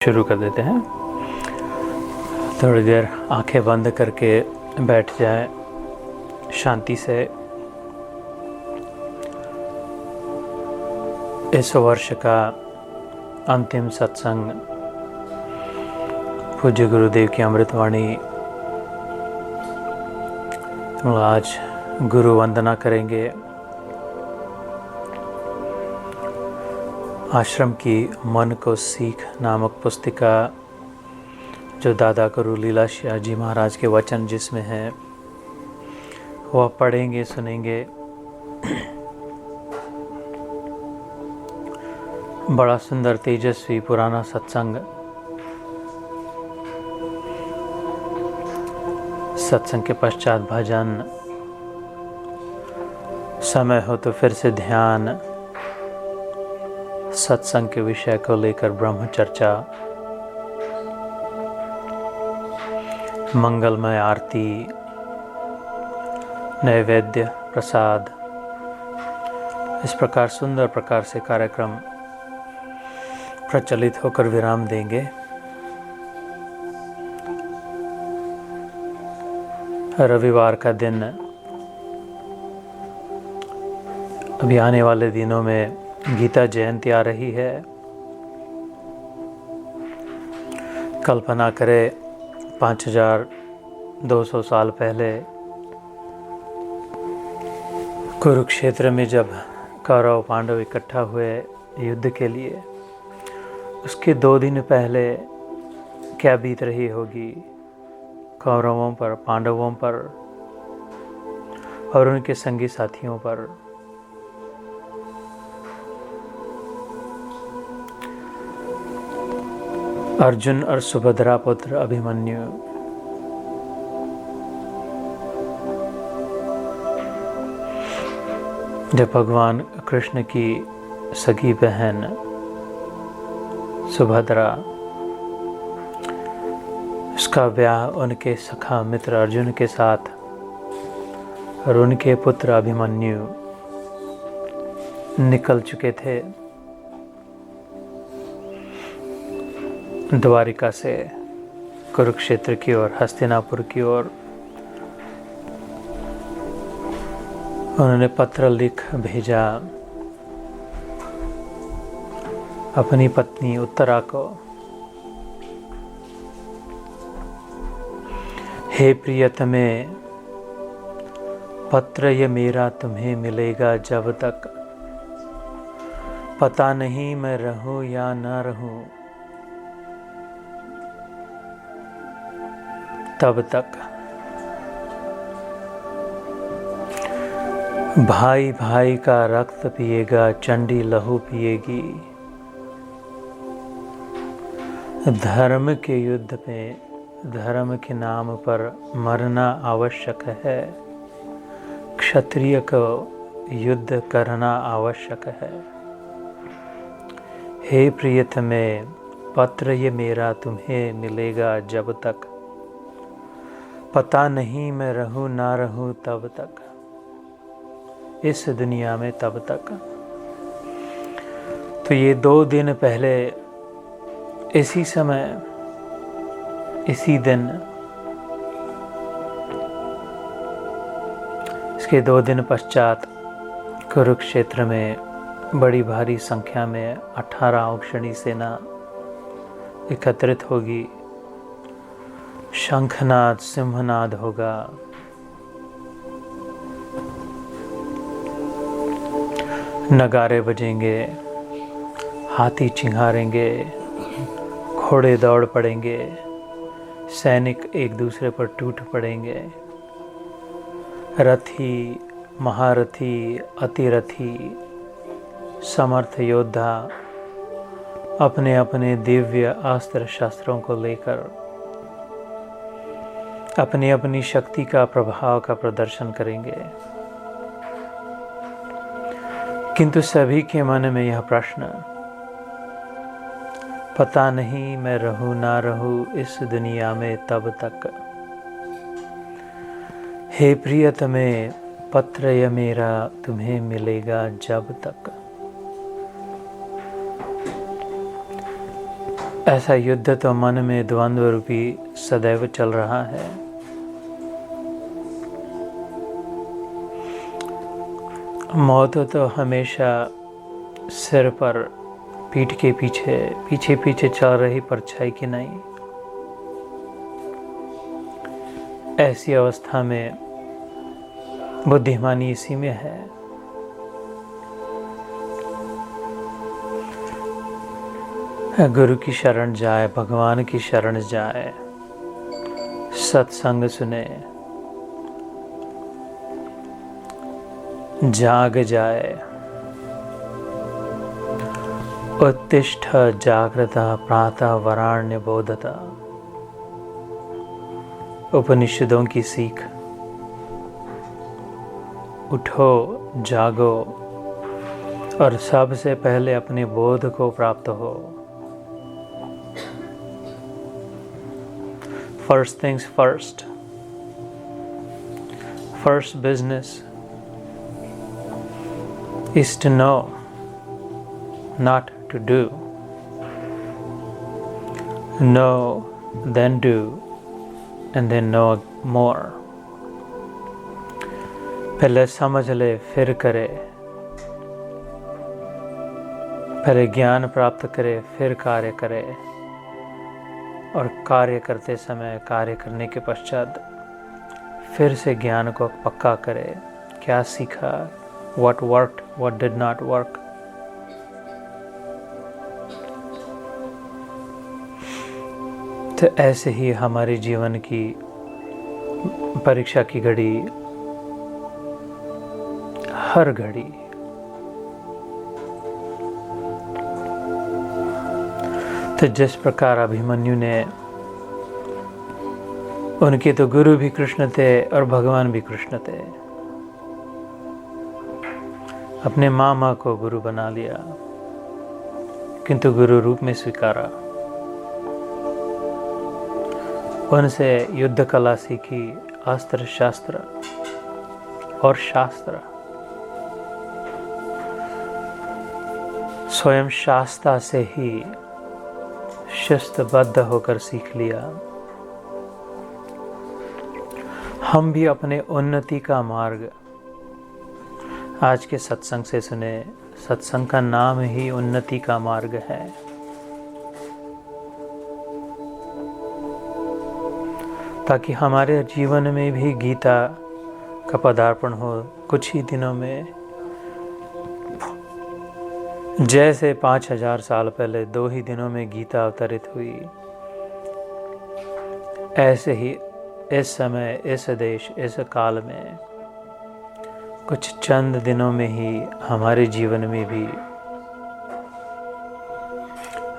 शुरू कर देते हैं। थोड़ी देर आंखें बंद करके बैठ जाए शांति से। इस वर्ष का अंतिम सत्संग पूज्य गुरुदेव की अमृतवाणी। हम आज गुरु वंदना करेंगे। आश्रम की मन को सीख नामक पुस्तिका जो दादा गुरु लीलाशाह जी महाराज के वचन जिसमें हैं वह पढ़ेंगे सुनेंगे। बड़ा सुंदर तेजस्वी पुराना सत्संग। सत्संग के पश्चात भजन, समय हो तो फिर से ध्यान, सत्संग के विषय को लेकर ब्रह्म चर्चा, मंगलमय आरती, नैवेद्य प्रसाद। इस प्रकार सुंदर प्रकार से कार्यक्रम प्रचलित होकर विराम देंगे। रविवार का दिन, अभी आने वाले दिनों में गीता जयंती आ रही है। कल्पना करें 5200 साल पहले कुरुक्षेत्र में जब कौरव पांडव इकट्ठा हुए युद्ध के लिए, उसके 2 दिन पहले क्या बीत रही होगी कौरवों पर, पांडवों पर और उनके संगी साथियों पर। अर्जुन और सुभद्रा पुत्र अभिमन्यु, जब भगवान कृष्ण की सगी बहन सुभद्रा, उसका ब्याह उनके सखा मित्र अर्जुन के साथ और उनके पुत्र अभिमन्यु निकल चुके थे द्वारिका से कुरुक्षेत्र की ओर, हस्तिनापुर की ओर। उन्होंने पत्र लिख भेजा अपनी पत्नी उत्तरा को, हे प्रियतमे, पत्र ये मेरा तुम्हें मिलेगा जब तक, पता नहीं मैं रहूं या न रहूं तब तक। भाई भाई का रक्त पिएगा, चंडी लहू पिएगी। धर्म के युद्ध में धर्म के नाम पर मरना आवश्यक है। क्षत्रिय को युद्ध करना आवश्यक है। हे प्रियतमे, पत्र ये मेरा तुम्हें मिलेगा जब तक, पता नहीं मैं रहूं ना रहूं तब तक, इस दुनिया में तब तक। तो ये 2 दिन पहले इसी समय, इसी दिन, इसके 2 दिन पश्चात कुरुक्षेत्र में बड़ी भारी संख्या में 18 औक्षणी सेना एकत्रित होगी। शंखनाद सिंहनाद होगा। नगारे बजेंगे, हाथी चिंघारेंगे, घोड़े दौड़ पड़ेंगे, सैनिक एक दूसरे पर टूट पड़ेंगे। रथी, महारथी, अतिरथी, समर्थ योद्धा अपने अपने दिव्य अस्त्र शस्त्रों को लेकर अपनी अपनी शक्ति का प्रभाव का प्रदर्शन करेंगे। किंतु सभी के मन में यह प्रश्न, पता नहीं मैं रहूं ना रहूं इस दुनिया में तब तक। हे प्रियतमे, पत्र ये मेरा तुम्हें मिलेगा जब तक। ऐसा युद्ध तो मन में द्वंद्व रूपी सदैव चल रहा है। मौत तो हमेशा सिर पर, पीठ के पीछे पीछे पीछे चल रही परछाई की नहीं। ऐसी अवस्था में बुद्धिमानी इसी में है। गुरु की शरण जाए, भगवान की शरण जाए, सत्संग सुने, जाग जाए। उत्तिष्ठ जागृता प्रातः वराण्य बोधता, उपनिषदों की सीख। उठो, जागो और सबसे पहले अपने बोध को प्राप्त हो। First things first. First business is to know, not to do. Know, then do, and then know more. पहले समझ ले, फिर करे। पहले ज्ञान प्राप्त करे, फिर कार्य करे। और कार्य करते समय, कार्य करने के पश्चात फिर से ज्ञान को पक्का करे। क्या सीखा? What worked, what did not work. तो ऐसे ही हमारे जीवन की परीक्षा की घड़ी, हर घड़ी तो जिस प्रकार अभिमन्यु ने, उनके तो गुरु भी कृष्ण थे और भगवान भी कृष्ण थे, अपने मामा को गुरु बना लिया, किंतु गुरु रूप में स्वीकारा। उनसे युद्ध कला सीखी, अस्त्र शास्त्र और शास्त्र। स्वयं शास्त्र से ही शिस्तबद्ध होकर सीख लिया। हम भी अपने उन्नति का मार्ग आज के सत्संग से सुने। सत्संग का नाम ही उन्नति का मार्ग है। ताकि हमारे जीवन में भी गीता का पदार्पण हो। कुछ ही दिनों में, जैसे 5000 साल पहले 2 ही दिनों में गीता अवतरित हुई, ऐसे ही इस समय, इस देश, इस काल में कुछ चंद दिनों में ही हमारे जीवन में भी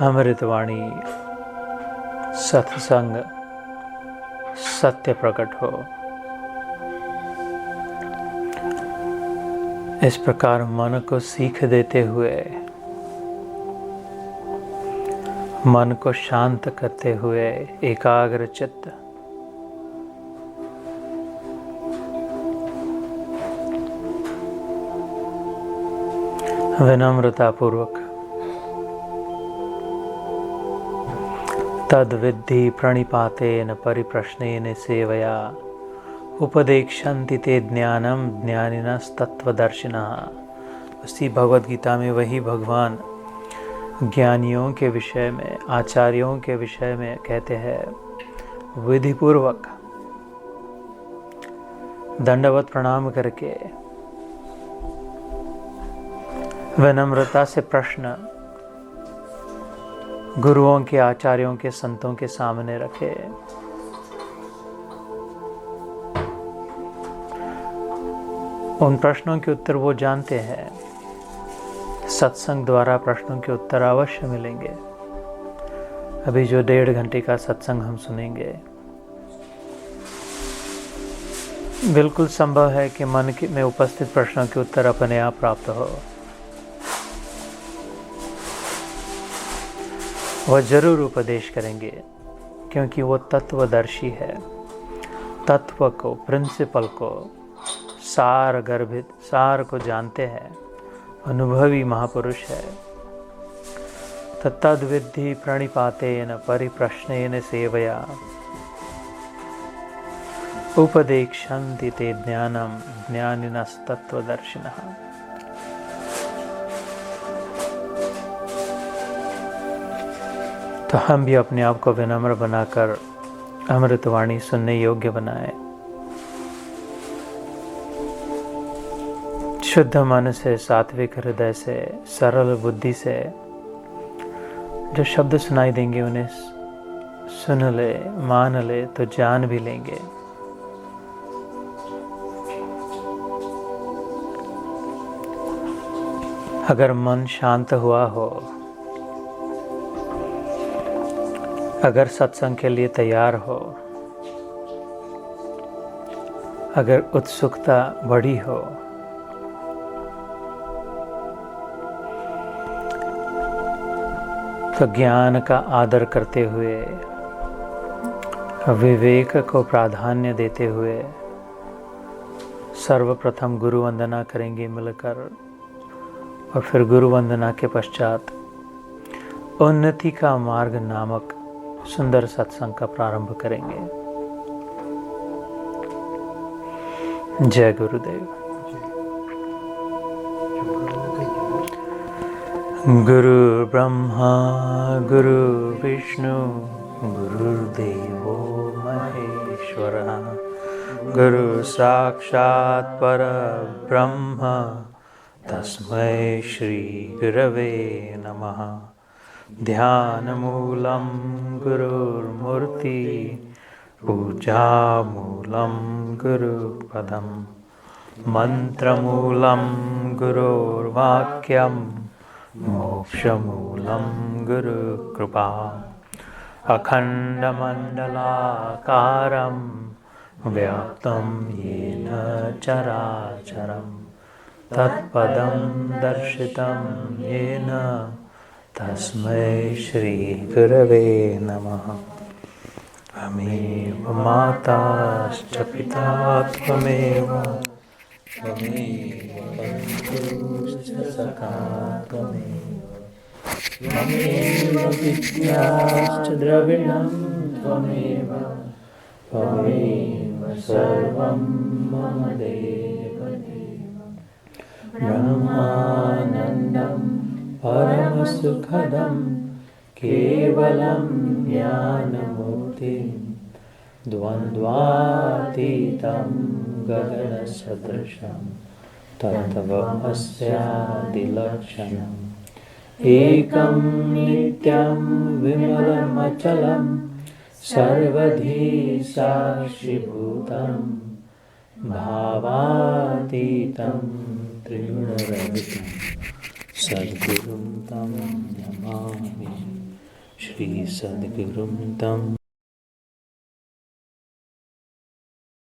अमृतवाणी, सत्संग, सत्य प्रकट हो। इस प्रकार मन को सीख देते हुए, मन को शांत करते हुए, एकाग्र चित्त, विनम्रता पूर्वक तद विद्धि प्रणिपातेन परिप्रश्नेन सेवया उपदेक्षन्ति ते ज्ञानम ज्ञानिनस्तत्वदर्शिनः। उसी भगवद गीता में वही भगवान ज्ञानियों के विषय में, आचार्यों के विषय में कहते हैं, विधि पूर्वक दंडवत प्रणाम करके विनम्रता से प्रश्न गुरुओं के, आचार्यों के, संतों के सामने रखे। उन प्रश्नों के उत्तर वो जानते हैं। सत्संग द्वारा प्रश्नों के उत्तर अवश्य मिलेंगे। अभी जो 1.5 घंटे का सत्संग हम सुनेंगे, बिल्कुल संभव है कि मन में उपस्थित प्रश्नों के उत्तर अपने आप प्राप्त हो। वह जरूर उपदेश करेंगे, क्योंकि वो तत्वदर्शी है। तत्व को, प्रिंसिपल को, सार गर्भित, सार को जानते हैं। अनुभवी महापुरुष है। तद्विद्धि प्रणिपातेन परिप्रश्नेन सेवया उपदेक्षन्ति ते ज्ञानं ज्ञानिनस्तत्त्वदर्शिनः। तो हम भी अपने आप को विनम्र बनाकर अमृतवाणी सुनने योग्य बनाए। शुद्ध मन से, सात्विक हृदय से, सरल बुद्धि से जो शब्द सुनाई देंगे उन्हें सुन ले, मान ले तो जान भी लेंगे। अगर मन शांत हुआ हो, अगर सत्संग के लिए तैयार हो, अगर उत्सुकता बढ़ी हो, तो ज्ञान का आदर करते हुए, विवेक को प्राधान्य देते हुए सर्वप्रथम गुरु वंदना करेंगे मिलकर, और फिर गुरु वंदना के पश्चात उन्नति का मार्ग नामक सुंदर सत्संग का प्रारंभ करेंगे। जय गुरुदेव। गुरु ब्रह्मा गुरु विष्णु गुरुर्देवो महेश्वरः, गुरु साक्षात् परब्रह्म तस्मै श्री गुरवे नमः। ध्यानमूलं गुरुर्मूर्ति, पूजामूलं गुरुपदं, मंत्रमूलं गुरुर्वाक्यं, मोक्षमूलं गुरुकृपा। अखण्डमण्डलाकारं व्याप्तं येन चराचरं, तत्पदं दर्शितं येन तस्मै श्री गुरवे नमः। त्वमेव माताश्च पिता त्वमेव, त्वमेव बन्धुश्च सखा त्वमेव, त्वमेव विद्याश्च द्रविणं त्वमेव, त्वमेव सर्वं मम देव देव। ब्रह्मानन्दं परमसुखदं केवलं ज्ञानमूर्तिं, द्वन्द्वातीतं गगनसदृशं तत्त्वमस्यादिलक्षणम्। एकं नित्यं विमलमचलं सर्वधी साक्षिभूतं, भावातीतं त्रिगुणरहितं सद्गुरुं तं नमामि। श्री सद्गुरुं तं